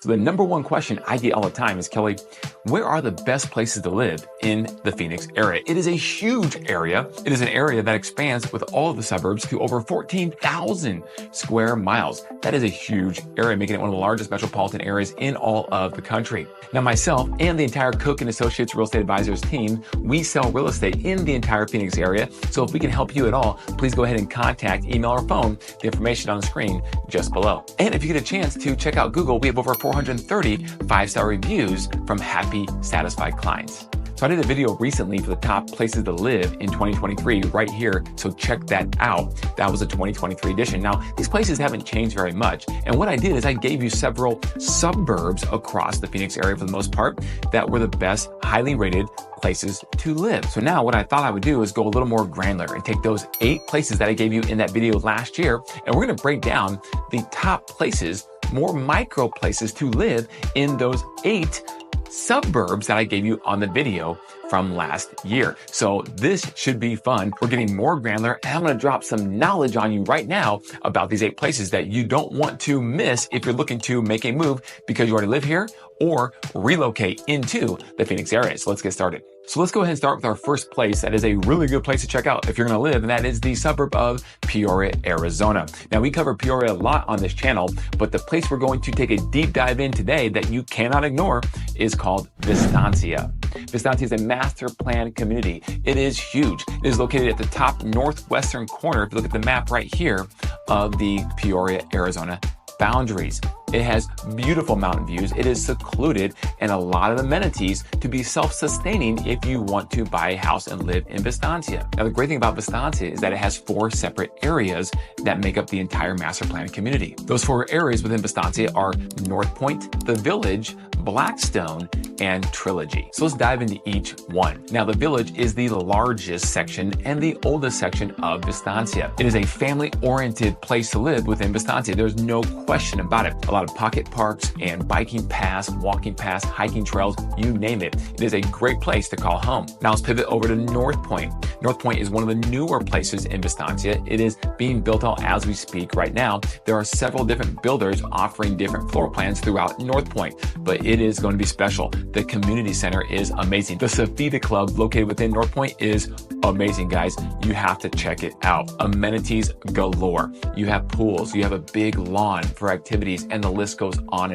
So the number one question I get all the time is, Kelly, where are the best places to live in the Phoenix area? It is a huge area. It is an area that expands with all of the suburbs to over 14,000 square miles. That is a huge area, making it one of the largest metropolitan areas in all of the country. Now, myself and the entire Cook & Associates Real Estate Advisors team, we sell real estate in the entire Phoenix area. So if we can help you at all, please go ahead and contact, email, or phone the information on the screen just below. And if you get a chance to check out Google, we have over 430 5-star reviews from happy, satisfied clients. So I did a video recently for the top places to live in 2023 right here. So check that out. That was a 2023 edition. Now, these places haven't changed very much. And what I did is I gave you several suburbs across the Phoenix area for the most part that were the best, highly rated places to live. So now what I thought I would do is go a little more granular and take those 8 places that I gave you in that video last year. And we're going to break down the top places, more micro places to live in those 8 suburbs that I gave you on the video from last year. So this should be fun. We're getting more granular, and I'm going to drop some knowledge on you right now about these 8 places that you don't want to miss if you're looking to make a move because you already live here or relocate into the Phoenix area. So let's get started. So let's go ahead and start with our first place that is a really good place to check out if you're going to live, and that is the suburb of Peoria, Arizona. Now, we cover Peoria a lot on this channel, but the place we're going to take a deep dive in today that you cannot ignore is called Vistancia. Vistancia is a master plan community. It is huge. It is located at the top northwestern corner, if you look at the map right here, of the Peoria, Arizona boundaries. It has beautiful mountain views. It is secluded and a lot of amenities to be self-sustaining if you want to buy a house and live in Vistancia. Now, the great thing about Vistancia is that it has 4 separate areas that make up the entire master plan community. Those 4 areas within Vistancia are North Point, The Village, Blackstone, and Trilogy. So let's dive into each one. Now, The Village is the largest section and the oldest section of Vistancia. It is a family-oriented place to live within Vistancia. There's no question about it. A lot of pocket parks and biking paths, walking paths, hiking trails, you name it. It is a great place to call home. Now let's pivot over to North Point. North Point is one of the newer places in Vistancia. It is being built out as we speak right now. There are several different builders offering different floor plans throughout North Point, but it is going to be special. The community center is amazing. The Seville Club located within North Point is amazing, guys. You have to check it out. Amenities galore. You have pools, you have a big lawn for activities, and the list goes on,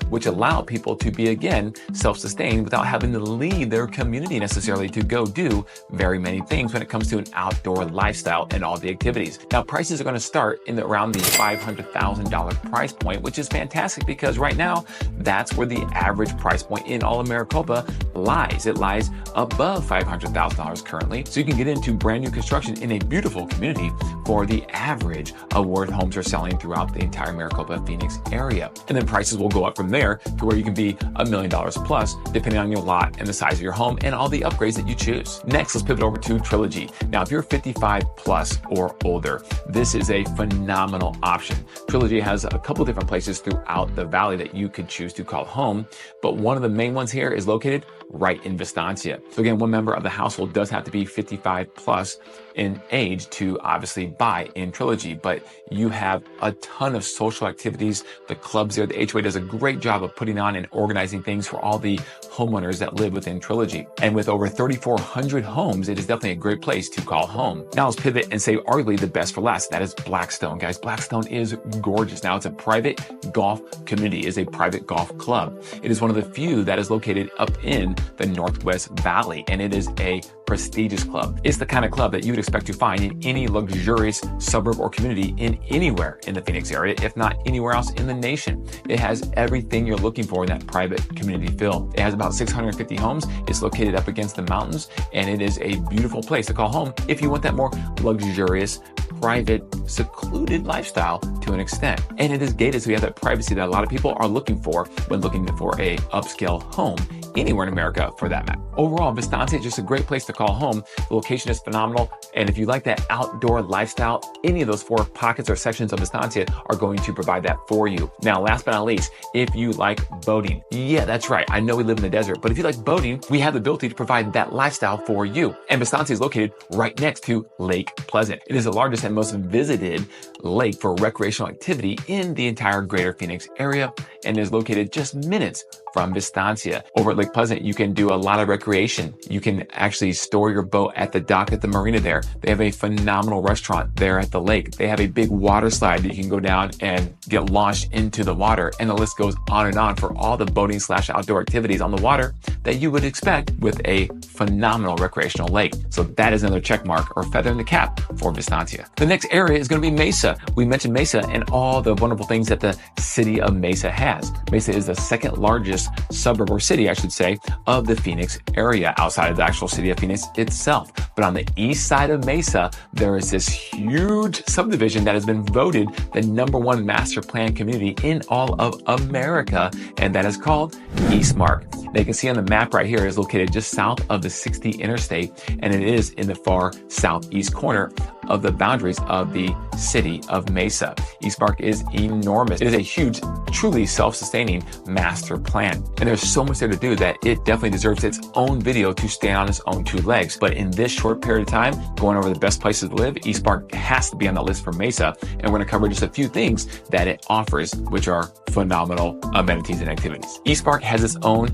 which allow people to be, again, self-sustained without having to leave their community necessarily to go do very many things when it comes to an outdoor lifestyle and all the activities. Now, prices are going to start in around the $500,000 price point, which is fantastic because right now, that's where the average price point in all of Maricopa lies. It lies above $500,000 currently. So you can get into brand new construction in a beautiful community for the average of where homes are selling throughout the entire Maricopa Phoenix area. And then prices will go up from there to where you can be $1 million plus, depending on your lot and the size of your home and all the upgrades that you choose. Next, let's pivot over to Trilogy. Now, if you're 55 plus or older, this is a phenomenal option. Trilogy has a couple different places throughout the valley that you could choose to call home, but one of the main ones here is located right in Vistancia. So again, one member of the household does have to be 55 plus in age to obviously buy in Trilogy, but you have a ton of social activities. The clubs there, the HOA does a great job of putting on and organizing things for all the homeowners that live within Trilogy. And with over 3,400 homes, it is definitely a great place to call home. Now let's pivot and say arguably the best for last. That is Blackstone, guys. Blackstone is gorgeous. Now it's a private golf community. It is a private golf club. It is one of the few that is located up in the Northwest Valley, and it is a prestigious club. It's the kind of club that you would expect to find in any luxurious suburb or community in anywhere in the Phoenix area, if not anywhere else in the nation. It has everything you're looking for in that private community feel. It has about 650 homes. It's located up against the mountains, and it is a beautiful place to call home if you want that more luxurious, private, secluded lifestyle to an extent. And it is gated, so you have that privacy that a lot of people are looking for when looking for a upscale home anywhere in America for that matter. Overall, Vistancia is just a great place to call home. The location is phenomenal. And if you like that outdoor lifestyle, any of those 4 pockets or sections of Vistancia are going to provide that for you. Now, last but not least, if you like boating, yeah, that's right. I know we live in the desert, but if you like boating, we have the ability to provide that lifestyle for you. And Vistancia is located right next to Lake Pleasant. It is the largest and most visited lake for recreational activity in the entire greater Phoenix area and is located just minutes from Vistancia. Over at Lake Pleasant, you can do a lot of recreation. You can actually store your boat at the dock at the marina there. They have a phenomenal restaurant there at the lake. They have a big water slide that you can go down and get launched into the water. And the list goes on and on for all the boating / outdoor activities on the water that you would expect with a phenomenal recreational lake. So that is another check mark or feather in the cap for Vistancia. The next area is going to be Mesa. We mentioned Mesa and all the wonderful things that the city of Mesa has. Mesa is the second largest suburb or city, I should say, of the Phoenix area outside of the actual city of Phoenix itself. But on the east side of Mesa, there is this huge subdivision that has been voted the #1 master plan community in all of America, and that is called Eastmark. Now you can see on the map right here, it is located just south of the 60 interstate, and it is in the far southeast corner of the boundaries of the city of Mesa. Eastmark is enormous. It is a huge, truly self-sustaining master plan. And there's so much there to do that it definitely deserves its own video to stand on its own 2 legs. But in this short period of time, going over the best places to live, Eastmark has to be on the list for Mesa. And we're going to cover just a few things that it offers, which are phenomenal amenities and activities. Eastmark has its own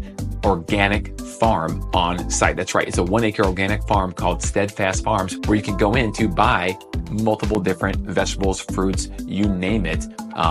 organic farm on site. That's right. It's a 1-acre organic farm called Steadfast Farms, where you can go in to buy multiple different vegetables, fruits, you name it,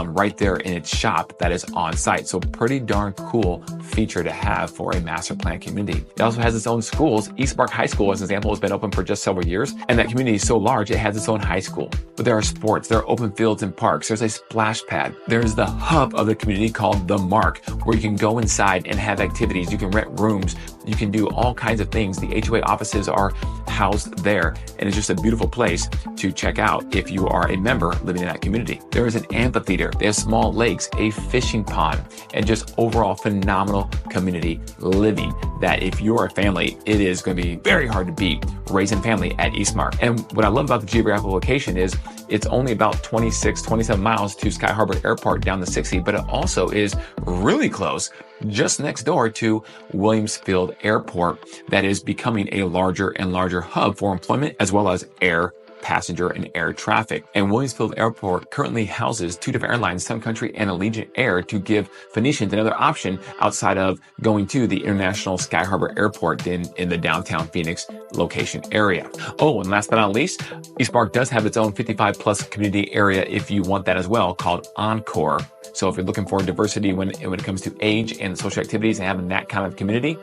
right there in its shop that is on site. So pretty darn cool feature to have for a master plan community. It also has its own schools. Eastmark High School, as an example, has been open for just several years, and that community is so large, it has its own high school. But there are sports, there are open fields and parks, there's a splash pad. There's the hub of the community called The Mark, where you can go inside and have activities. You can rent rooms. You can do all kinds of things. The HOA offices are housed there, and it's just a beautiful place to check out if you are a member living in that community. There is an amphitheater. They have small lakes, a fishing pond, and just overall phenomenal community living that if you're a family, it is going to be very hard to beat raising family at Eastmark. And what I love about the geographical location is it's only about 27 miles to Sky Harbor Airport down the 60, but it also is really close, just next door to Williams Field Airport, that is becoming a larger and larger hub for employment as well as air passenger and air traffic. And Williams Field Airport currently houses 2 different airlines, Sun Country and Allegiant Air, to give Phoenicians another option outside of going to the International Sky Harbor Airport in the downtown Phoenix location area. Oh, and last but not least, Eastmark does have its own 55+ community area if you want that as well, called Encore. So if you're looking for diversity when it comes to age and social activities and having that kind of community,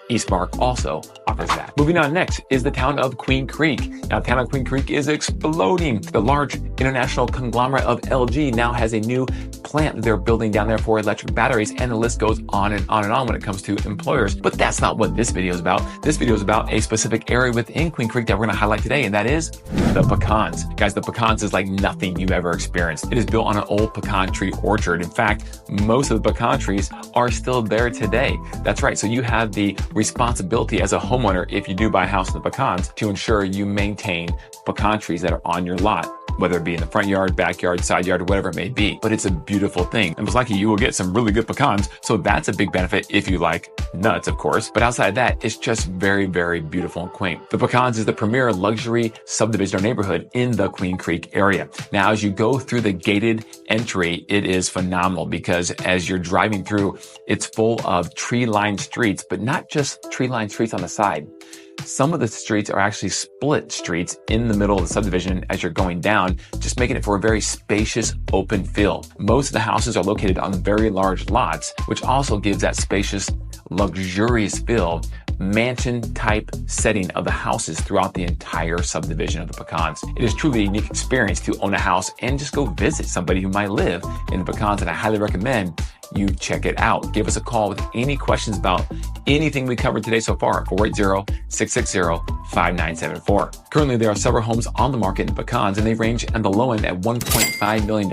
Eastmark also offers that. Moving on next is the town of Queen Creek. Now, the town of Queen Creek is exploding. The large international conglomerate of LG now has a new plant that they're building down there for electric batteries, and the list goes on and on and on when it comes to employers. But that's not what this video is about. This video is about a specific area within Queen Creek that we're going to highlight today, and that is the Pecans. Guys, the Pecans is like nothing you've ever experienced. It is built on an old pecan tree orchard. In fact, most of the pecan trees are still there today. That's right. So you have the responsibility as a homeowner, if you do buy a house in the Pecans, to ensure you maintain pecan trees that are on your lot, whether it be in the front yard, backyard, side yard, or whatever it may be. But it's a beautiful thing. And most likely you will get some really good pecans. So that's a big benefit if you like nuts, of course. But outside of that, it's just very, very beautiful and quaint. The Pecans is the premier luxury subdivision or neighborhood in the Queen Creek area. Now, as you go through the gated entry, it is phenomenal because as you're driving through, it's full of tree-lined streets, but not just tree-lined streets on the side. Some of the streets are actually split streets in the middle of the subdivision as you're going down, just making it for a very spacious open field. Most of the houses are located on very large lots, which also gives that spacious, luxurious feel, mansion type setting of the houses throughout the entire subdivision of the Pecans. It is truly a unique experience to own a house and just go visit somebody who might live in the Pecans, and I highly recommend you check it out. Give us a call with any questions about anything we covered today so far, 480-660-5974. Currently, there are several homes on the market in the Pecans, and they range on the low end at $1.5 million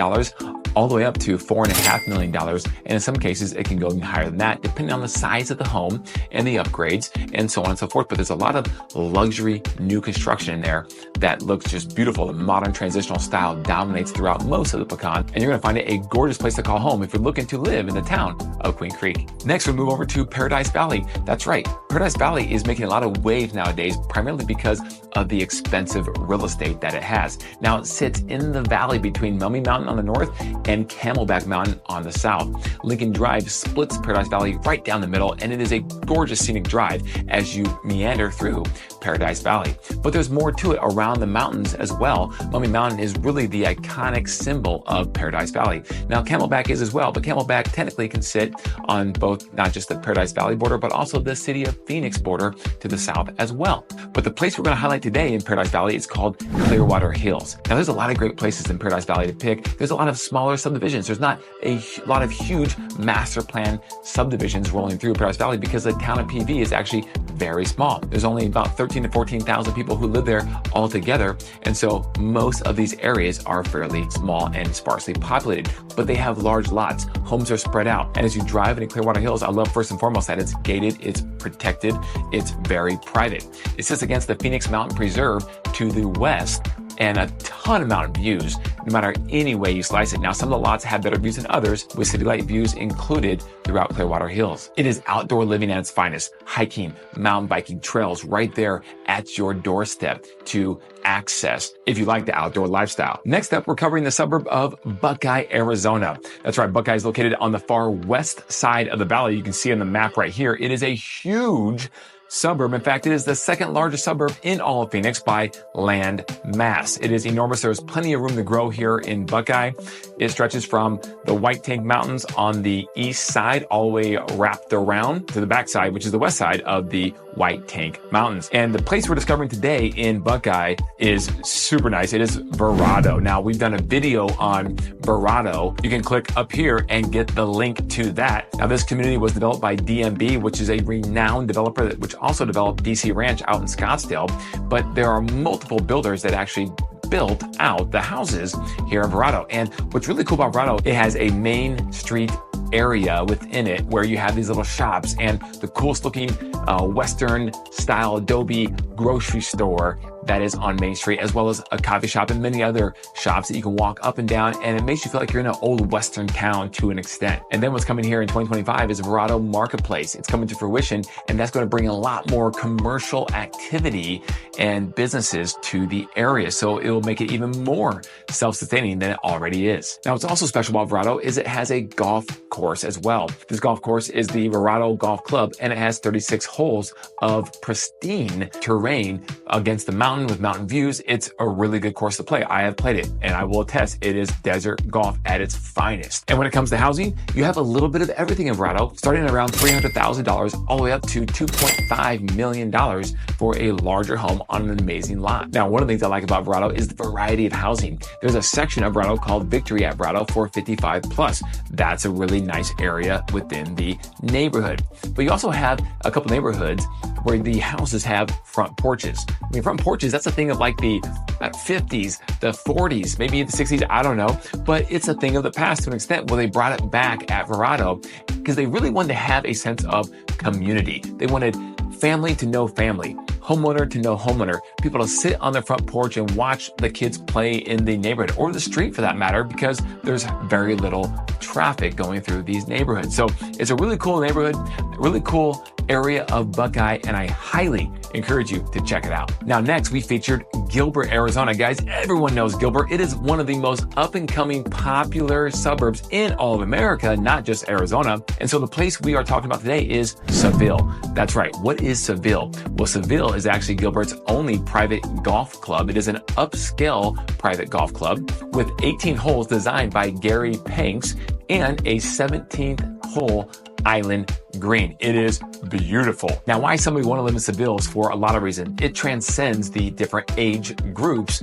all the way up to $4.5 million. And in some cases, it can go even higher than that, depending on the size of the home and the upgrades and so on and so forth. But there's a lot of luxury new construction in there that looks just beautiful. The modern transitional style dominates throughout most of the Pecan, and you're going to find it a gorgeous place to call home if you're looking to live in the town of Queen Creek. Next, we move over to Paradise Valley. That's right. Paradise Valley is making a lot of waves nowadays, primarily because of the expensive real estate that it has. Now, it sits in the valley between Mummy Mountain on the north and Camelback Mountain on the south. Lincoln Drive splits Paradise Valley right down the middle, and it is a gorgeous scenic drive as you meander through Paradise Valley. But there's more to it around the mountains as well. Mummy Mountain is really the iconic symbol of Paradise Valley. Now, Camelback is as well, but Camelback technically can sit on both not just the Paradise Valley border, but also the city of Phoenix border to the south as well. But the place we're going to highlight today in Paradise Valley is called Clearwater Hills. Now, there's a lot of great places in Paradise Valley to pick. There's a lot of smaller subdivisions. There's not a lot of huge master plan subdivisions rolling through Paradise Valley because the town of PV is actually very small. There's only about 13 to 14,000 people who live there altogether. And so most of these areas are fairly small and sparsely populated, but they have large lots. Homes are spread out. And as you drive into Clearwater Hills, I love first and foremost that it's gated, it's protected, it's very private. It sits against the Phoenix Mountain Preserve to the west, and a ton of mountain views, no matter any way you slice it. Now, some of the lots have better views than others, with city light views included throughout Clearwater Hills. It is outdoor living at its finest. Hiking, mountain biking, trails right there at your doorstep to access if you like the outdoor lifestyle. Next up, we're covering the suburb of Buckeye, Arizona. That's right, Buckeye is located on the far west side of the valley. You can see on the map right here. It is a huge suburb. In fact, it is the second largest suburb in all of Phoenix by land mass. It is enormous. There's plenty of room to grow here in Buckeye. It stretches from the White Tank Mountains on the east side all the way wrapped around to the backside, which is the west side of the White Tank Mountains. And the place we're discovering today in Buckeye is super nice. It is Verrado. Now, we've done a video on Verrado. You can click up here and get the link to that. Now, this community was developed by DMB, which is a renowned developer which also developed DC Ranch out in Scottsdale. But there are multiple builders that actually built out the houses here in Verrado. And what's really cool about Verrado, it has a main street area within it where you have these little shops and the coolest looking Western style adobe grocery store that is on Main Street, as well as a coffee shop and many other shops that you can walk up and down, and it makes you feel like you're in an old Western town to an extent. And then what's coming here in 2025 is Verrado Marketplace. It's coming to fruition, and that's going to bring a lot more commercial activity and businesses to the area. So it will make it even more self-sustaining than it already is. Now, what's also special about Verrado is it has a golf course as well. This golf course is the Verrado Golf Club, and it has 36 holes of pristine terrain against the mountain with mountain views. It's a really good course to play. I have played it, and I will attest it is desert golf at its finest. And when it comes to housing, you have a little bit of everything in Verrado, starting at around $300,000 all the way up to $2.5 million for a larger home on an amazing lot. Now, one of the things I like about Verrado is the variety of housing. There's a section of Verrado called Victory at Verrado for 55 plus. That's a really nice area within the neighborhood. But you also have a couple neighborhoods where the houses have front porches. I mean, front porches, that's a thing of like the 50s, the 40s, maybe the 60s, I don't know. But it's a thing of the past to an extent where they brought it back at Verrado because they really wanted to have a sense of community. They wanted family to know family, homeowner to know homeowner, people to sit on their front porch and watch the kids play in the neighborhood or the street for that matter, because there's very little traffic going through these neighborhoods. So it's a really cool neighborhood, really cool area of Buckeye, and I highly encourage you to check it out. Now, next we featured Gilbert, Arizona. Guys, everyone knows Gilbert. It is one of the most up and coming popular suburbs in all of America, not just Arizona. And so the place we are talking about today is Seville. That's right. What is Seville? Well, Seville is actually Gilbert's only private golf club. It is an upscale private golf club with 18 holes designed by Gary Panks and a 17th hole island green. It is beautiful. Now, why somebody want to live in Seville is for a lot of reasons. It transcends the different age groups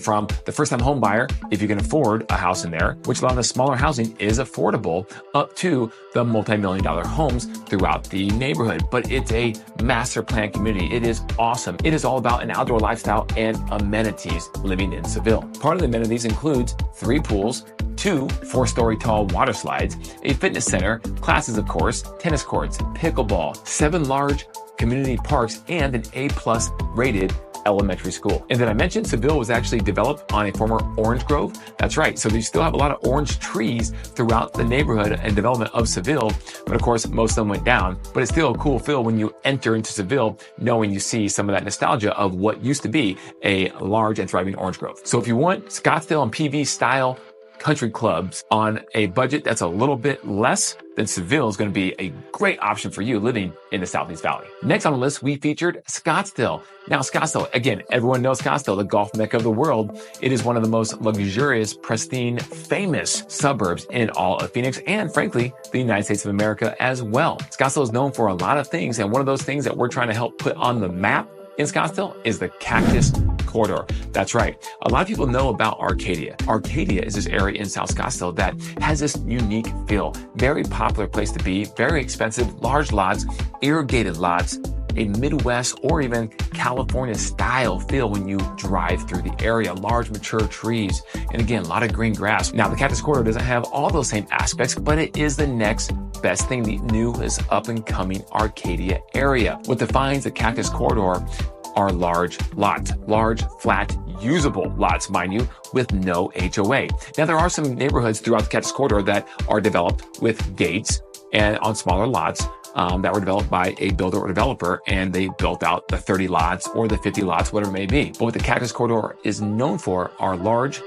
from the first-time home buyer, if you can afford a house in there, which a lot of the smaller housing is affordable, up to the multi-million-dollar homes throughout the neighborhood. But it's a master plan community. It is awesome. It is all about an outdoor lifestyle and amenities living in Seville. Part of the amenities includes 3 pools, 2 4-story tall water slides, a fitness center, classes of course, tennis courts, pickleball, 7 large community parks, and an A+ rated elementary school. And then I mentioned Seville was actually developed on a former orange grove. That's right. So you still have a lot of orange trees throughout the neighborhood and development of Seville. But of course, most of them went down. But it's still a cool feel when you enter into Seville, knowing you see some of that nostalgia of what used to be a large and thriving orange grove. So if you want Scottsdale and PV style country clubs on a budget that's a little bit less, then Seville is going to be a great option for you living in the Southeast Valley. Next on the list, we featured Scottsdale. Now, Scottsdale, again, everyone knows Scottsdale, the golf mecca of the world. It is one of the most luxurious, pristine, famous suburbs in all of Phoenix and, frankly, the United States of America as well. Scottsdale is known for a lot of things, and one of those things that we're trying to help put on the map in Scottsdale is the Cactus Corridor. That's right. A lot of people know about Arcadia. Arcadia is this area in South Scottsdale that has this unique feel. Very popular place to be, very expensive, large lots, irrigated lots, a Midwest or even California style feel when you drive through the area. Large mature trees, and again, a lot of green grass. Now, the Cactus Corridor doesn't have all those same aspects, but it is the next best thing, the newest up and coming Arcadia area. What defines the Cactus Corridor are large lots, large, flat, usable lots, mind you, with no HOA. Now, there are some neighborhoods throughout the Cactus Corridor that are developed with gates and on smaller lots that were developed by a builder or developer, and they built out the 30 lots or the 50 lots, whatever it may be. But what the Cactus Corridor is known for are large,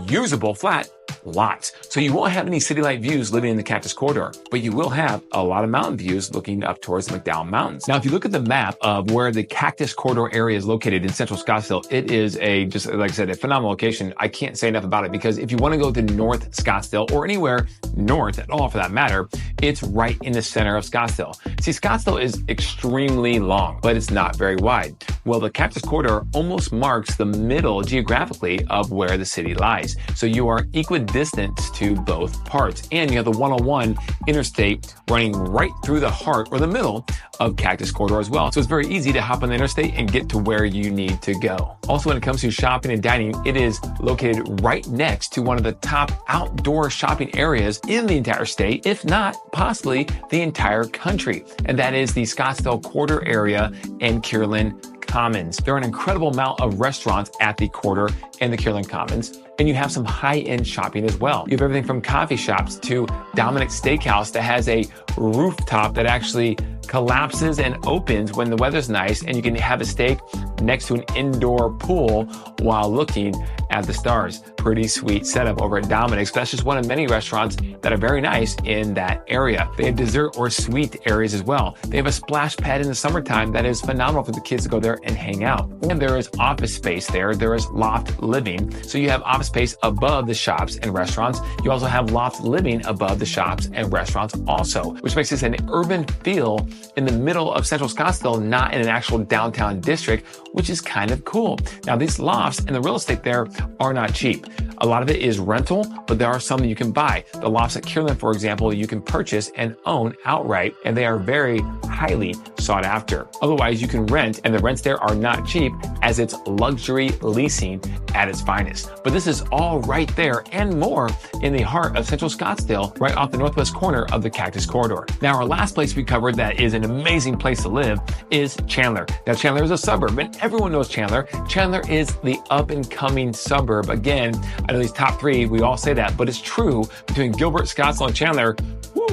usable, flat lots. So you won't have any city-like views living in the Cactus Corridor, but you will have a lot of mountain views looking up towards the McDowell Mountains. Now, if you look at the map of where the Cactus Corridor area is located in central Scottsdale, it is just like I said, a phenomenal location. I can't say enough about it because if you want to go to North Scottsdale or anywhere north at all for that matter, it's right in the center of Scottsdale. See, Scottsdale is extremely long, but it's not very wide. Well, the Cactus Corridor almost marks the middle geographically of where the city lies. So you are equidistant to both parts. And you have the 101 interstate running right through the heart or the middle of Cactus Corridor as well. So it's very easy to hop on the interstate and get to where you need to go. Also, when it comes to shopping and dining, it is located right next to one of the top outdoor shopping areas in the entire state, if not possibly the entire country. And that is the Scottsdale Quarter area and Kierland Commons. There are an incredible amount of restaurants at the Quarter and the Kierland Commons, and you have some high-end shopping as well. You have everything from coffee shops to Dominic's Steakhouse that has a rooftop that actually collapses and opens when the weather's nice, and you can have a steak next to an indoor pool while looking at the stars. Pretty sweet setup over at Dominic's. That's just one of many restaurants that are very nice in that area. They have dessert or sweet areas as well. They have a splash pad in the summertime that is phenomenal for the kids to go there and hang out. And there is office space there. There is loft living. So you have office space above the shops and restaurants. You also have loft living above the shops and restaurants also, which makes this an urban feel in the middle of central Scottsdale, not in an actual downtown district, which is kind of cool. Now, these lofts and the real estate there are not cheap. A lot of it is rental, but there are some that you can buy. The lofts at Kierland, for example, you can purchase and own outright, and they are very highly sought after. Otherwise, you can rent, and the rents there are not cheap, as it's luxury leasing at its finest. But this is all right there and more in the heart of central Scottsdale, right off the northwest corner of the Cactus Corridor. Now, our last place we covered that is an amazing place to live is Chandler. Now, Chandler is a suburb, and everyone knows Chandler. Chandler is the up-and-coming suburb. Again, I know these top three, we all say that, but it's true. Between Gilbert, Scottsdale, and Chandler,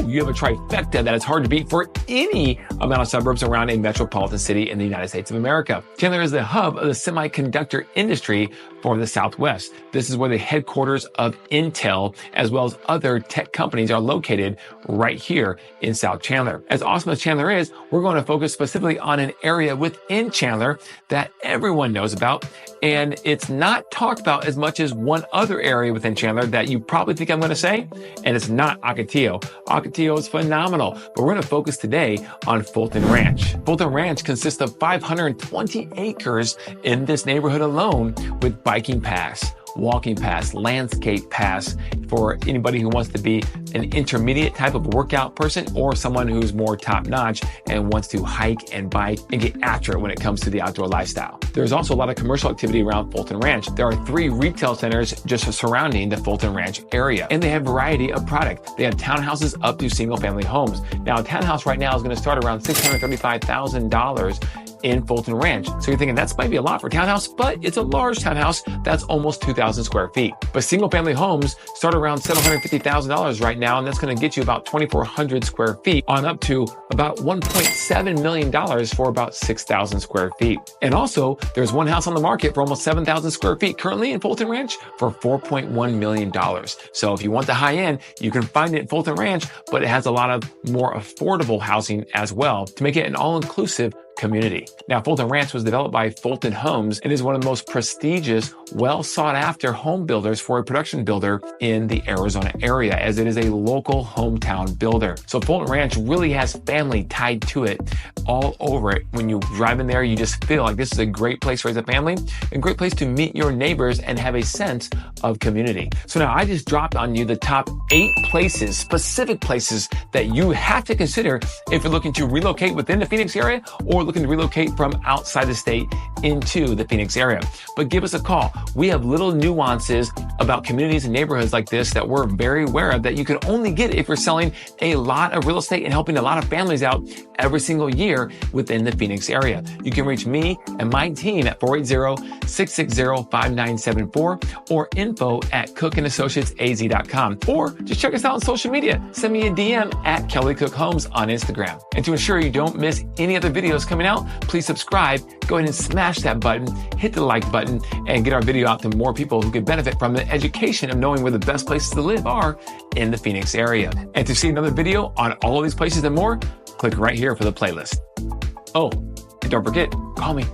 you have a trifecta that is hard to beat for any amount of suburbs around a metropolitan city in the United States of America. Chandler is the hub of the semiconductor industry for the Southwest. This is where the headquarters of Intel, as well as other tech companies, are located right here in South Chandler. As awesome as Chandler is, we're going to focus specifically on an area within Chandler that everyone knows about, and it's not talked about as much as one other area within Chandler that you probably think I'm going to say, and it's not Ocotillo. Ocotillo is phenomenal, but we're going to focus today on Fulton Ranch. Fulton Ranch consists of 520 acres in this neighborhood alone, with biking paths, walking paths, landscape paths for anybody who wants to be an intermediate type of workout person or someone who's more top-notch and wants to hike and bike and get after it when it comes to the outdoor lifestyle. There's also a lot of commercial activity around Fulton Ranch. There are 3 retail centers just surrounding the Fulton Ranch area, and they have a variety of product. They have townhouses up to single-family homes. Now, a townhouse right now is going to start around $635,000 in Fulton Ranch. So you're thinking that's might be a lot for a townhouse, but it's a large townhouse that's almost 2,000 square feet. But single family homes start around $750,000 right now, and that's gonna get you about 2,400 square feet on up to about $1.7 million for about 6,000 square feet. And also, there's one house on the market for almost 7,000 square feet currently in Fulton Ranch for $4.1 million. So if you want the high end, you can find it in Fulton Ranch, but it has a lot of more affordable housing as well to make it an all-inclusive community. Now, Fulton Ranch was developed by Fulton Homes and is one of the most prestigious, well sought after home builders for a production builder in the Arizona area, as it is a local hometown builder. So Fulton Ranch really has family tied to it all over it. When you drive in there, you just feel like this is a great place to raise a family, a great place to meet your neighbors and have a sense of community. So now I just dropped on you the top 8 places, specific places that you have to consider if you're looking to relocate within the Phoenix area or looking to relocate from outside the state into the Phoenix area. But give us a call. We have little nuances about communities and neighborhoods like this that we're very aware of that you can only get if you're selling a lot of real estate and helping a lot of families out every single year within the Phoenix area. You can reach me and my team at 480-660-5974 or info@cookandassociatesaz.com, or just check us out on social media. Send me a DM at Kelly Cook Homes on Instagram. And to ensure you don't miss any other videos coming out, please subscribe, go ahead and smash that button, hit the like button, and get our video out to more people who could benefit from the education of knowing where the best places to live are in the Phoenix area. And to see another video on all of these places and more, click right here for the playlist. Oh, and don't forget, call me.